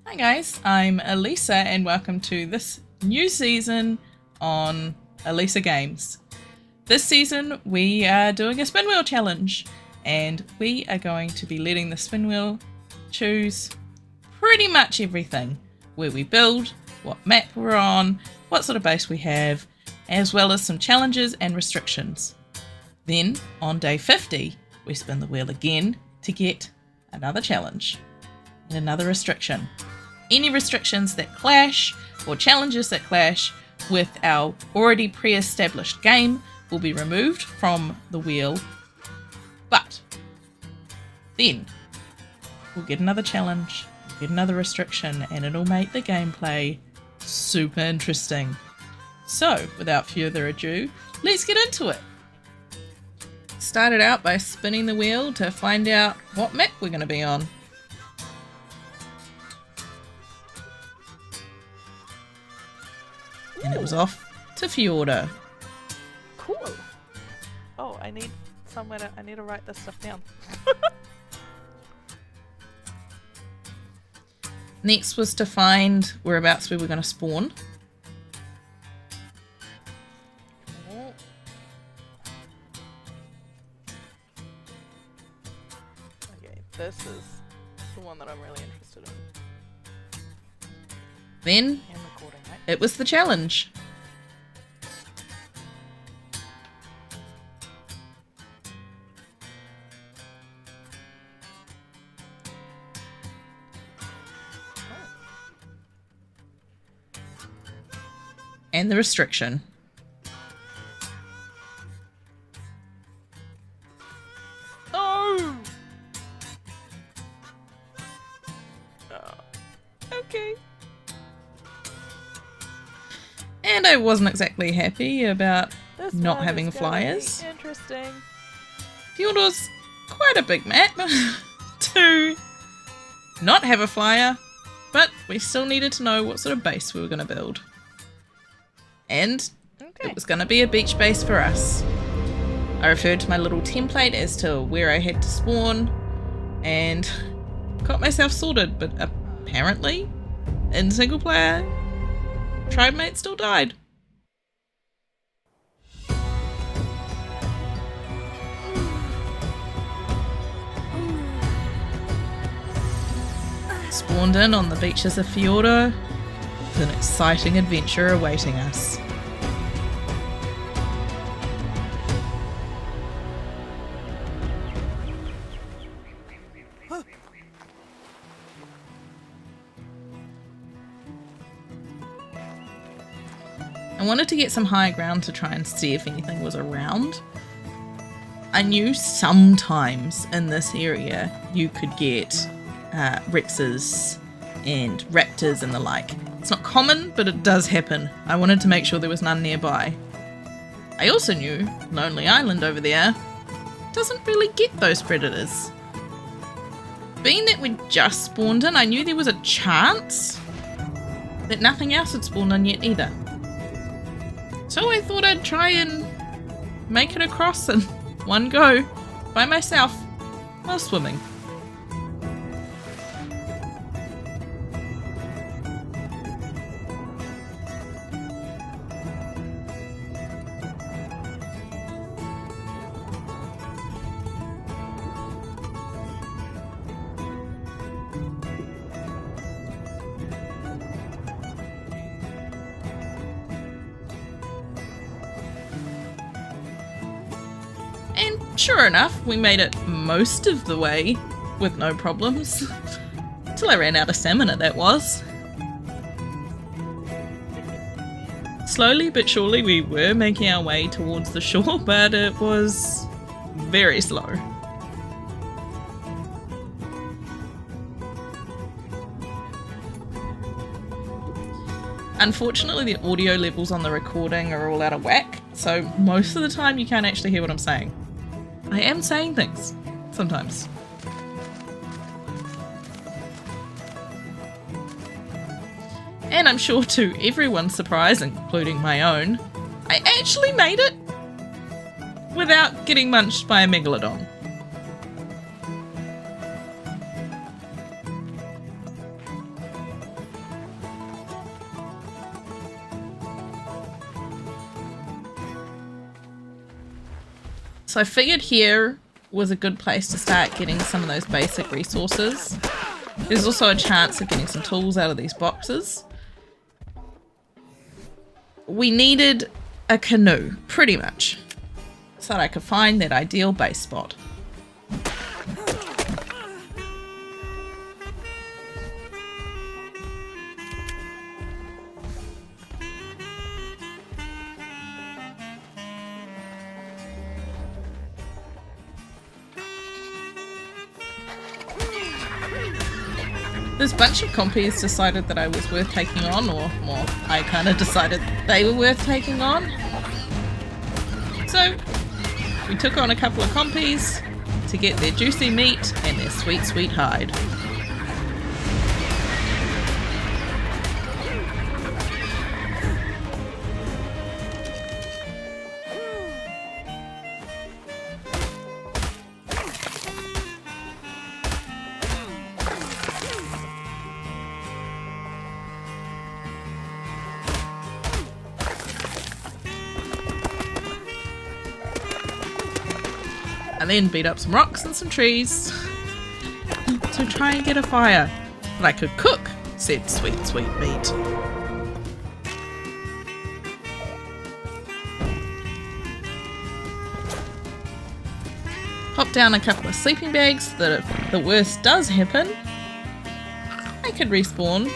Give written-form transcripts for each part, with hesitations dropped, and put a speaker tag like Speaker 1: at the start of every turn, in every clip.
Speaker 1: Hi guys, I'm Elisa and welcome to this new season on Elisa Games. This season we are doing a Spinwheel challenge and we are going to be letting the Spinwheel choose pretty much everything. Where we build, what map we're on, what sort of base we have, as well as some challenges and restrictions. Then on day 50 we spin the wheel again to get another challenge and another restriction. Any restrictions that clash or challenges that clash with our already pre-established game will be removed from the wheel, but then we'll get another challenge, we'll get another restriction, and it'll make the gameplay super interesting. So without further ado, let's get into it. Started out by spinning the wheel to find out what map we're going to be on. And it was off to Fjorda.
Speaker 2: Cool. Oh, I need to write this stuff down.
Speaker 1: Next was to find whereabouts we were going to spawn.
Speaker 2: Okay, this is the one that I'm really interested in.
Speaker 1: Then
Speaker 2: And recording, right?
Speaker 1: it was the challenge. And the restriction.
Speaker 2: Oh! Okay.
Speaker 1: And I wasn't exactly happy about
Speaker 2: This
Speaker 1: not
Speaker 2: one
Speaker 1: having
Speaker 2: is gonna be
Speaker 1: flyers.
Speaker 2: Interesting.
Speaker 1: Fjorda's quite a big map to not have a flyer, but we still needed to know what sort of base we were going to build. And
Speaker 2: Okay.
Speaker 1: it was going to be a beach base for us. I referred to my little template as to where I had to spawn and got myself sorted, but apparently in single player, tribe mate still died. Spawned in on the beaches of Fjorda with an exciting adventure awaiting us. I wanted to get some high ground to try and see if anything was around. I knew sometimes in this area you could get Rexes and raptors and the like. It's not common, but it does happen. I wanted to make sure there was none nearby. I also knew Lonely Island over there doesn't really get those predators. Being that we just spawned in, I knew there was a chance that nothing else had spawned in yet either. So I thought I'd try and make it across in one go by myself while swimming. And sure enough, we made it most of the way with no problems. Till I ran out of stamina, that was. Slowly but surely we were making our way towards the shore, but it was very slow. Unfortunately, the audio levels on the recording are all out of whack, so most of the time you can't actually hear what I'm saying. I am saying things, sometimes. And I'm sure to everyone's surprise, including my own, I actually made it without getting munched by a megalodon. So I figured here was a good place to start getting some of those basic resources. There's also a chance of getting some tools out of these boxes. We needed a canoe, pretty much, so that I could find that ideal base spot. This bunch of compies decided that I was worth taking on, or more, I kind of decided they were worth taking on. So, we took on a couple of compies to get their juicy meat and their sweet, sweet hide. I then beat up some rocks and some trees to try and get a fire that I could cook said sweet, sweet meat. Pop down a couple of sleeping bags that if the worst does happen, I could respawn.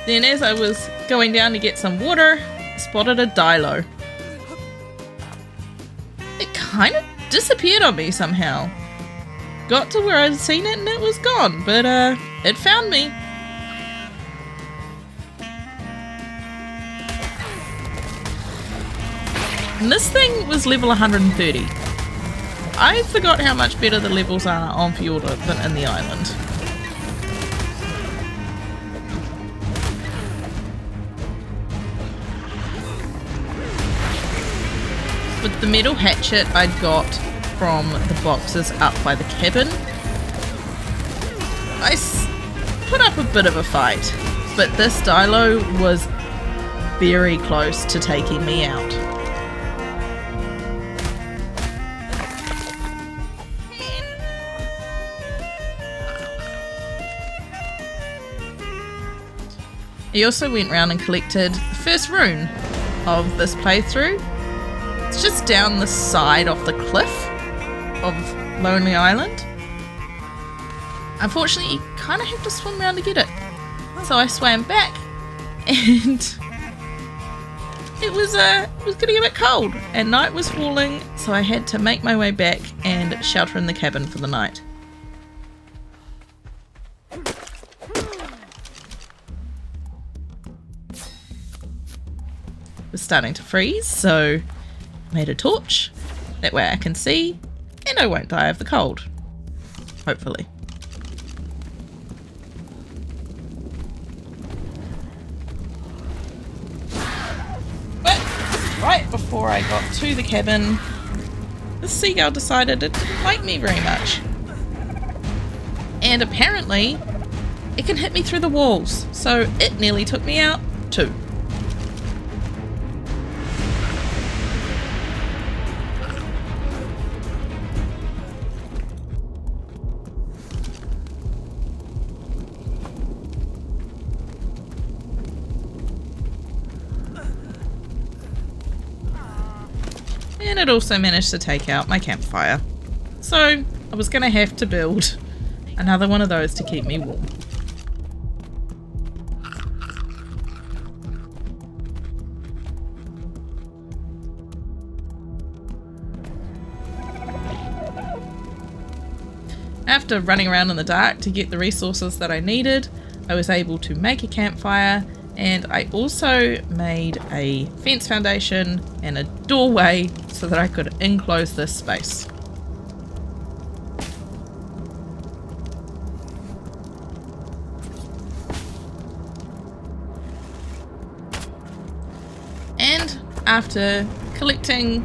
Speaker 1: Then as I was going down to get some water, I spotted a dilo. It kind of disappeared on me somehow. Got to where I'd seen it and it was gone, but it found me. And this thing was level 130. I forgot how much better the levels are on Fjorda than in the island. With the metal hatchet I'd got from the boxes up by the cabin, I put up a bit of a fight, but this dilo was very close to taking me out. I also went round and collected the first rune of this playthrough. It's just down the side of the cliff of Lonely Island. Unfortunately, you kind of have to swim around to get it. So I swam back, and it was getting a bit cold, and night was falling, so I had to make my way back and shelter in the cabin for the night. It was starting to freeze, so made a torch, that way I can see and I won't die of the cold, hopefully. But right before I got to the cabin, the seagull decided it didn't like me very much, and apparently it can hit me through the walls, so it nearly took me out too. And it also managed to take out my campfire. So I was going to have to build another one of those to keep me warm. After running around in the dark to get the resources that I needed, I was able to make a campfire, and I also made a fence foundation and a doorway so that I could enclose this space. And after collecting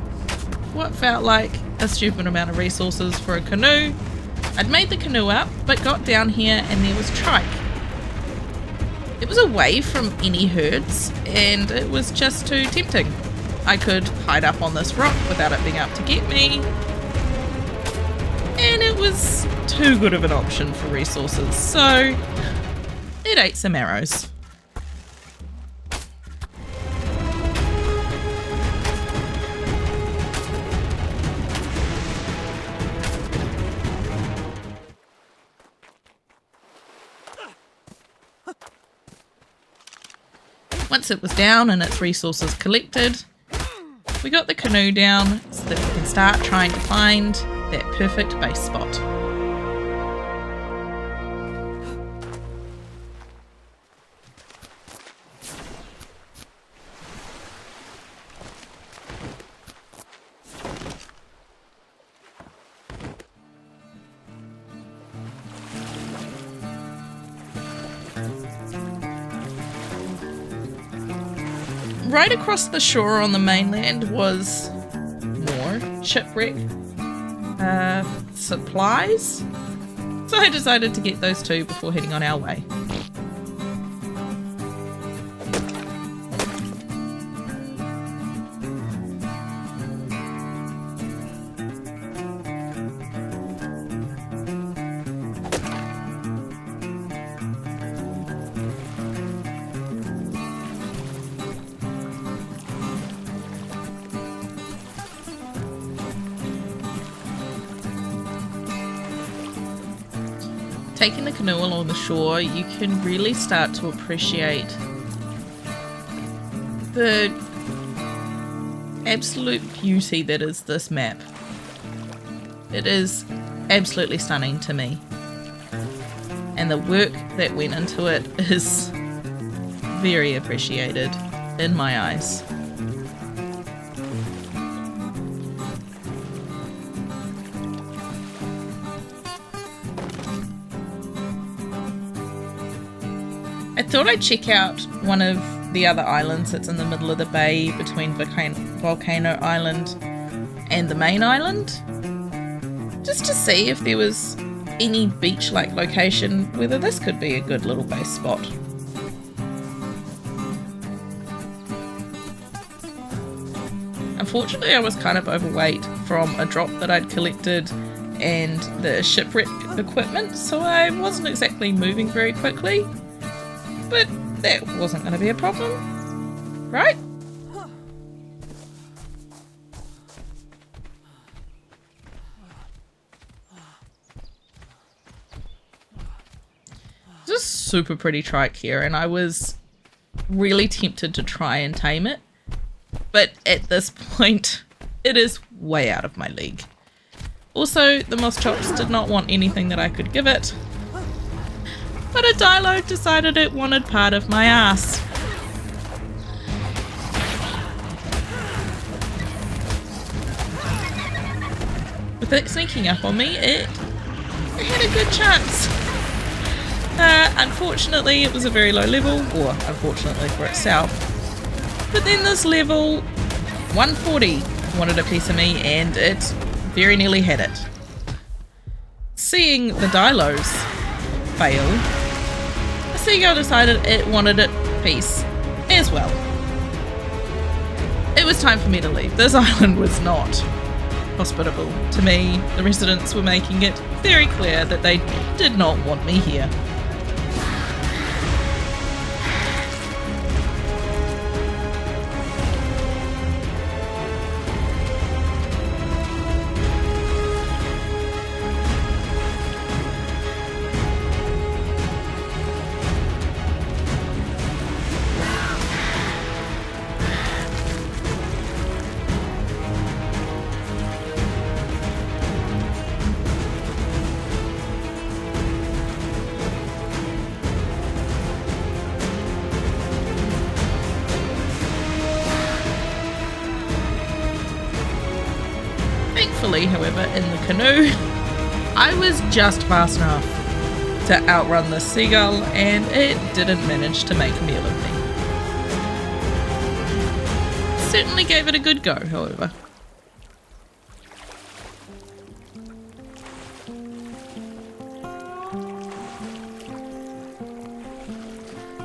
Speaker 1: what felt like a stupid amount of resources for a canoe, I'd made the canoe up, but got down here and there was trike. It was away from any herds, and it was just too tempting. I could hide up on this rock without it being able to get me, and it was too good of an option for resources, so it ate some arrows. Once it was down and its resources collected, we got the canoe down so that we can start trying to find that perfect base spot. Right across the shore on the mainland was more shipwreck supplies, so I decided to get those too before heading on our way. Taking the canoe along the shore, you can really start to appreciate the absolute beauty that is this map. It is absolutely stunning to me, and the work that went into it is very appreciated in my eyes. I thought I'd check out one of the other islands that's in the middle of the bay between Volcano Island and the main island, just to see if there was any beach-like location, whether this could be a good little base spot. Unfortunately, I was kind of overweight from a drop that I'd collected and the shipwreck equipment, so I wasn't exactly moving very quickly. But that wasn't going to be a problem, right? Just super pretty trike here, and I was really tempted to try and tame it. But at this point, it is way out of my league. Also, the moss chops did not want anything that I could give it. But a dilo decided it wanted part of my ass. With it sneaking up on me, it had a good chance. Unfortunately, it was a very low level, or unfortunately for itself. But then this level 140 wanted a piece of me, and it very nearly had it. Seeing the dilos fail, the seagull decided it wanted it piece as well. It was time for me to leave. This island was not hospitable to me. The residents were making it very clear that they did not want me here. Thankfully, however, in the canoe, I was just fast enough to outrun the seagull, and it didn't manage to make a meal of me. Certainly gave it a good go, however.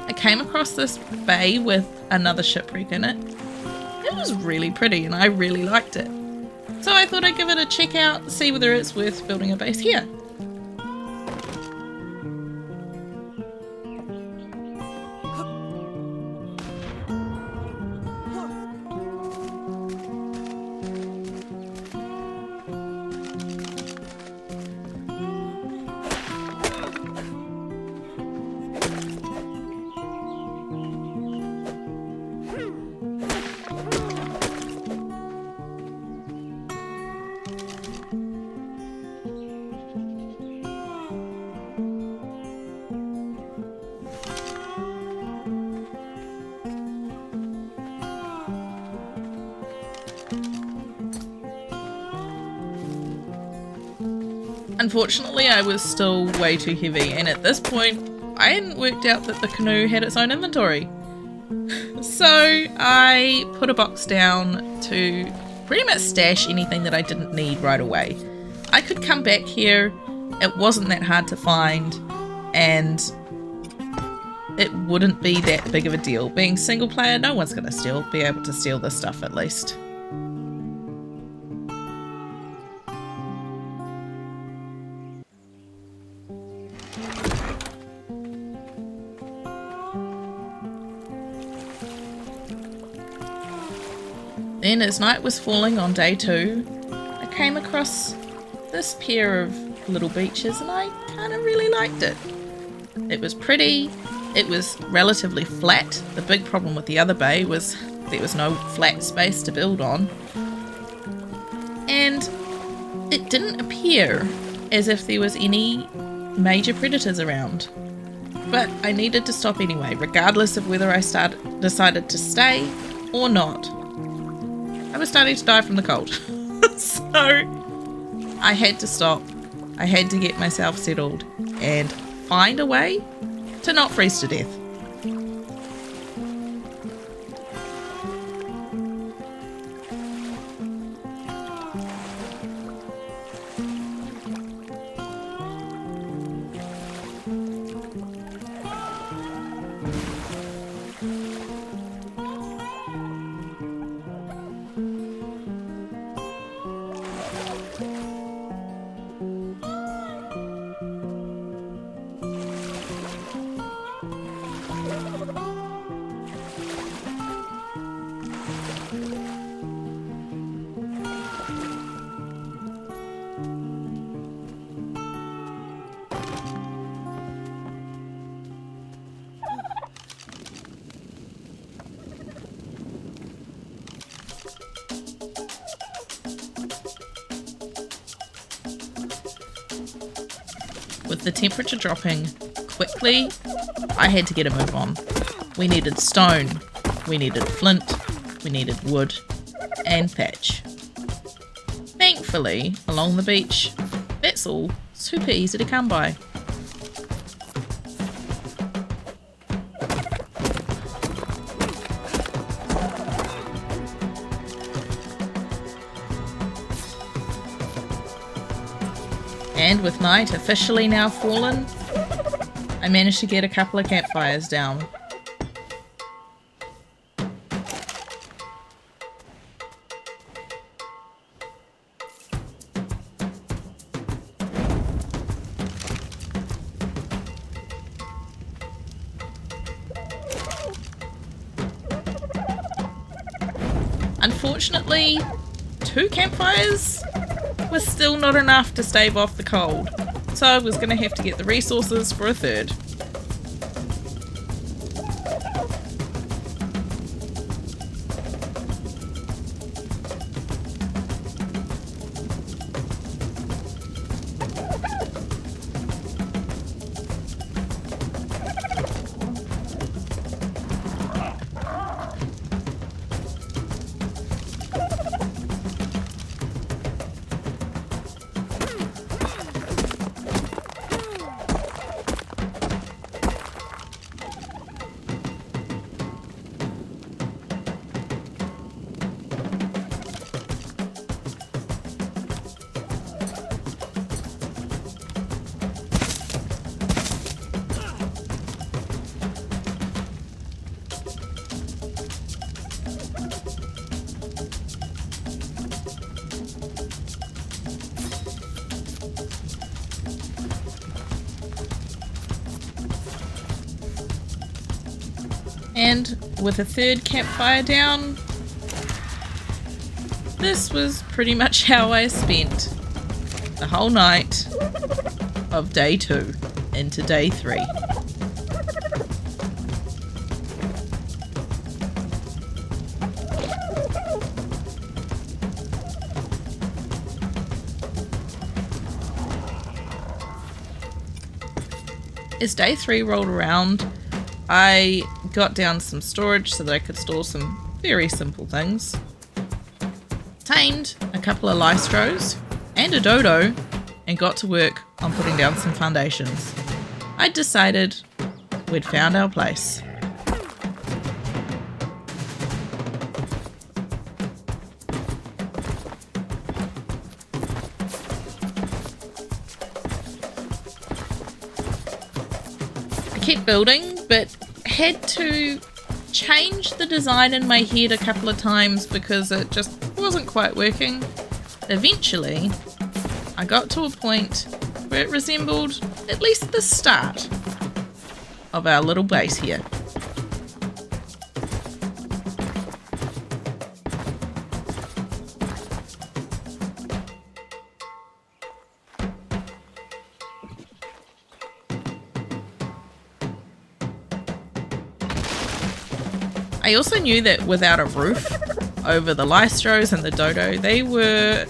Speaker 1: I came across this bay with another shipwreck in it. It was really pretty and I really liked it. So I thought I'd give it a check out, see whether it's worth building a base here. Unfortunately, I was still way too heavy, and at this point, I hadn't worked out that the canoe had its own inventory. So I put a box down to pretty much stash anything that I didn't need right away. I could come back here, it wasn't that hard to find, and it wouldn't be that big of a deal. Being single player, no one's going to be able to steal this stuff at least. Then, as night was falling on day 2, I came across this pair of little beaches and I kind of really liked it. It was pretty, it was relatively flat. The big problem with the other bay was there was no flat space to build on. And it didn't appear as if there was any major predators around. But I needed to stop anyway, regardless of whether I decided to stay or not. I was starting to die from the cold. So I had to stop. I had to get myself settled and find a way to not freeze to death. With the temperature dropping quickly, I had to get a move on. We needed stone, we needed flint, we needed wood, and thatch. Thankfully, along the beach, that's all super easy to come by. And with night officially now fallen, I managed to get a couple of campfires down. Unfortunately, 2 campfires was still not enough to stave off the cold, so I was going to have to get the resources for a 3rd. And with a third campfire down, this was pretty much how I spent the whole night of day 2 into day 3. As day 3 rolled around, I got down some storage so that I could store some very simple things. Tamed a couple of lystros and a dodo and got to work on putting down some foundations. I decided we'd found our place. I kept building, but had to change the design in my head a couple of times because it just wasn't quite working. Eventually, I got to a point where it resembled at least the start of our little base here. I also knew that without a roof over the lystros and the dodo, they were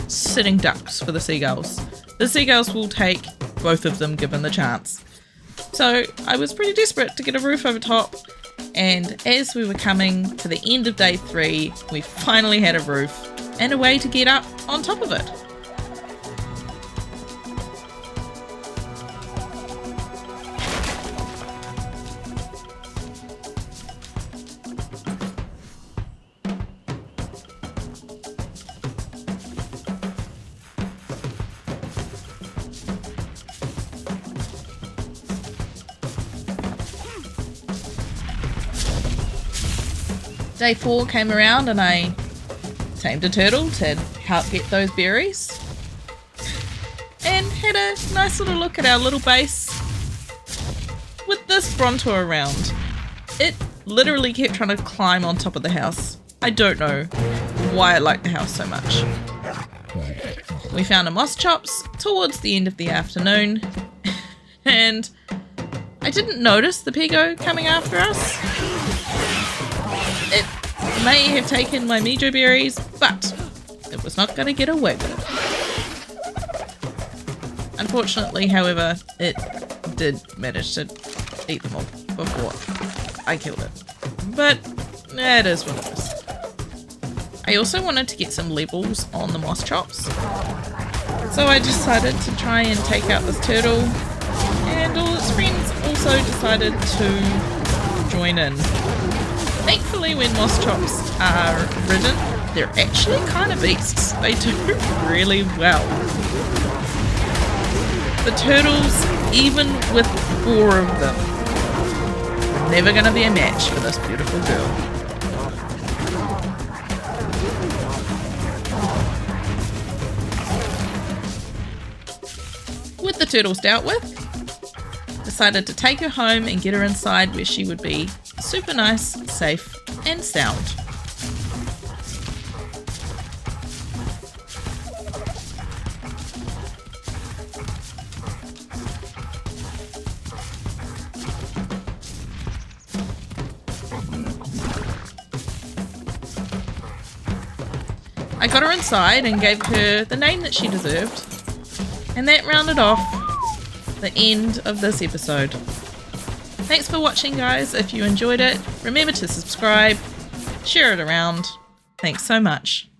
Speaker 1: sitting ducks for the seagulls. The seagulls will take both of them given the chance. So I was pretty desperate to get a roof over top, and as we were coming to the end of day 3, we finally had a roof and a way to get up on top of it. Day 4 came around and I tamed a turtle to help get those berries and had a nice little look at our little base with this Bronto around. It literally kept trying to climb on top of the house. I don't know why it liked the house so much. We found a moss chops towards the end of the afternoon and I didn't notice the pego coming after us. It may have taken my mijo berries, but it was not going to get away with it. Unfortunately, however, it did manage to eat them all before I killed it. But it is what it is. I also wanted to get some levels on the moss chops, so I decided to try and take out this turtle, and all its friends also decided to join in. Thankfully, when moss chops are ridden, they're actually kind of beasts. They do really well. The turtles, even with 4 of them, are never going to be a match for this beautiful girl. With the turtles dealt with, decided to take her home and get her inside where she would be super nice, safe, and sound. I got her inside and gave her the name that she deserved, and that rounded off the end of this episode. Thanks for watching, guys. If you enjoyed it, remember to subscribe, share it around. Thanks so much.